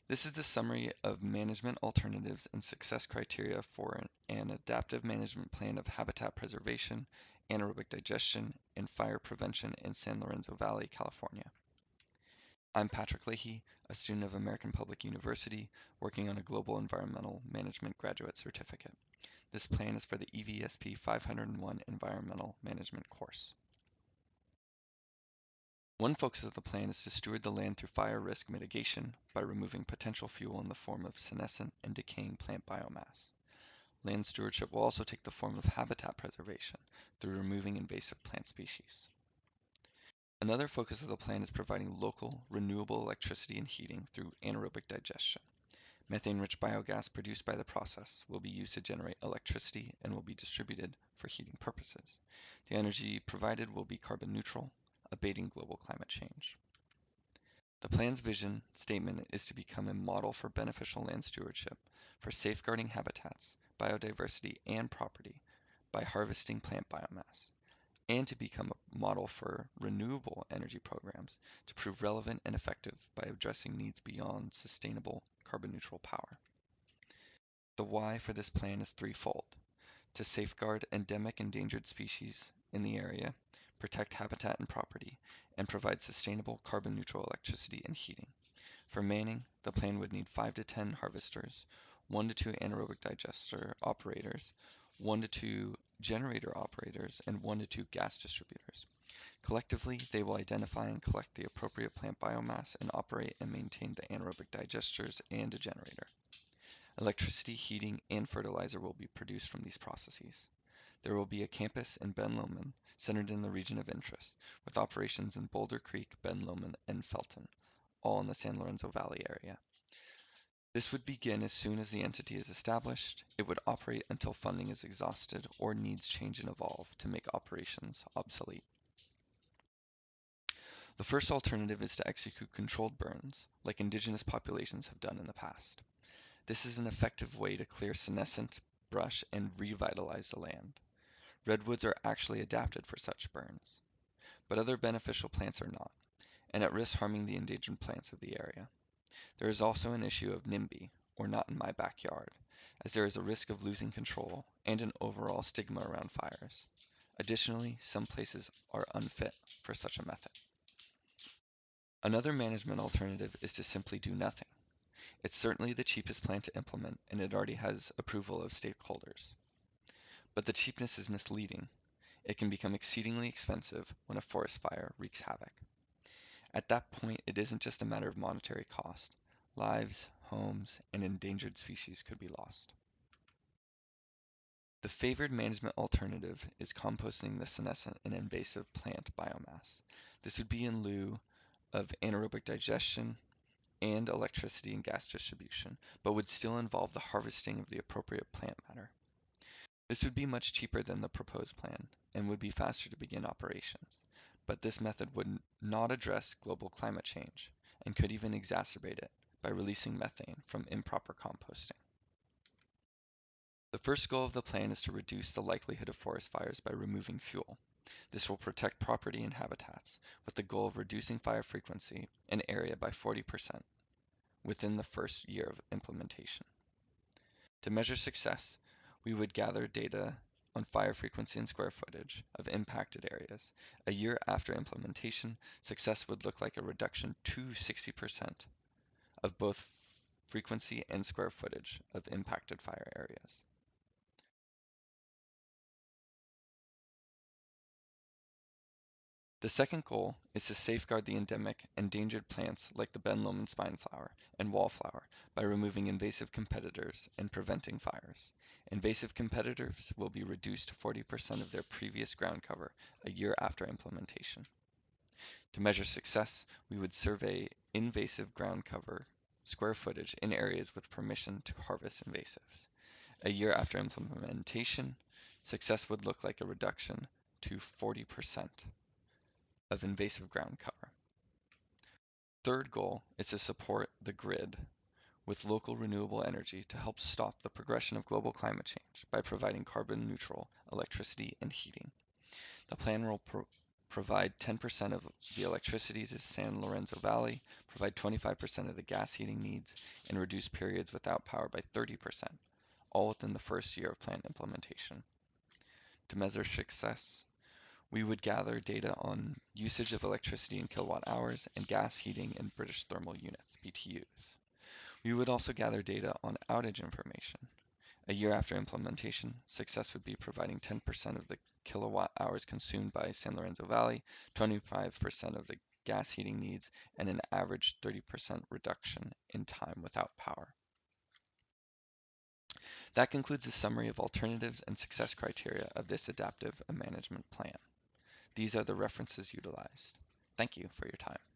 This is the summary of management alternatives and success criteria for an adaptive management plan of habitat preservation, anaerobic digestion, and fire prevention in San Lorenzo Valley, California. I'm Patrick Leahy, a student of American Public University working on a global environmental management graduate certificate. This plan is for the EVSP 501 environmental management course. One focus of the plan is to steward the land through fire risk mitigation by removing potential fuel in the form of senescent and decaying plant biomass. Land stewardship will also take the form of habitat preservation through removing invasive plant species. Another focus of the plan is providing local, renewable electricity and heating through anaerobic digestion. Methane-rich biogas produced by the process will be used to generate electricity and will be distributed for heating purposes. The energy provided will be carbon neutral, abating global climate change. The plan's vision statement is to become a model for beneficial land stewardship for safeguarding habitats, biodiversity, and property by harvesting plant biomass, and to become a model for renewable energy programs to prove relevant and effective by addressing needs beyond sustainable carbon neutral power. The why for this plan is threefold: to safeguard endemic endangered species in the area, protect habitat and property, and provide sustainable carbon neutral electricity and heating. For manning, the plan would need 5 to 10 harvesters, 1 to 2 anaerobic digester operators, 1 to 2 generator operators, and 1 to 2 gas distributors. Collectively, they will identify and collect the appropriate plant biomass and operate and maintain the anaerobic digesters and a generator. Electricity, heating, and fertilizer will be produced from these processes. There will be a campus in Ben Lomond, centered in the region of interest, with operations in Boulder Creek, Ben Lomond, and Felton, all in the San Lorenzo Valley area. This would begin as soon as the entity is established. It would operate until funding is exhausted or needs change and evolve to make operations obsolete. The first alternative is to execute controlled burns, like indigenous populations have done in the past. This is an effective way to clear senescent brush and revitalize the land. Redwoods are actually adapted for such burns, but other beneficial plants are not, and at risk harming the endangered plants of the area. There is also an issue of NIMBY, or not in my backyard, as there is a risk of losing control and an overall stigma around fires. Additionally, some places are unfit for such a method. Another management alternative is to simply do nothing. It's certainly the cheapest plan to implement, and it already has approval of stakeholders. But the cheapness is misleading. It can become exceedingly expensive when a forest fire wreaks havoc. At that point, it isn't just a matter of monetary cost. Lives, homes, and endangered species could be lost. The favored management alternative is composting the senescent and invasive plant biomass. This would be in lieu of anaerobic digestion and electricity and gas distribution, but would still involve the harvesting of the appropriate plant matter. This would be much cheaper than the proposed plan and would be faster to begin operations, but this method would not address global climate change and could even exacerbate it by releasing methane from improper composting. The first goal of the plan is to reduce the likelihood of forest fires by removing fuel. This will protect property and habitats, with the goal of reducing fire frequency and area by 40% within the first year of implementation. To measure success, we would gather data on fire frequency and square footage of impacted areas. A year after implementation, success would look like a reduction to 60% of both frequency and square footage of impacted fire areas. The second goal is to safeguard the endemic endangered plants like the Ben Lomond spineflower and wallflower by removing invasive competitors and preventing fires. Invasive competitors will be reduced to 40% of their previous ground cover a year after implementation. To measure success, we would survey invasive ground cover square footage in areas with permission to harvest invasives. A year after implementation, success would look like a reduction to 40% of invasive ground cover. Third goal is to support the grid with local renewable energy to help stop the progression of global climate change by providing carbon neutral electricity and heating. The plan will provide 10% of the electricity to San Lorenzo Valley, provide 25% of the gas heating needs, and reduce periods without power by 30%, all within the first year of plant implementation. To measure success, we would gather data on usage of electricity in kilowatt hours and gas heating in British thermal units, BTUs. We would also gather data on outage information. A year after implementation, success would be providing 10% of the kilowatt hours consumed by San Lorenzo Valley, 25% of the gas heating needs, and an average 30% reduction in time without power. That concludes the summary of alternatives and success criteria of this adaptive management plan. These are the references utilized. Thank you for your time.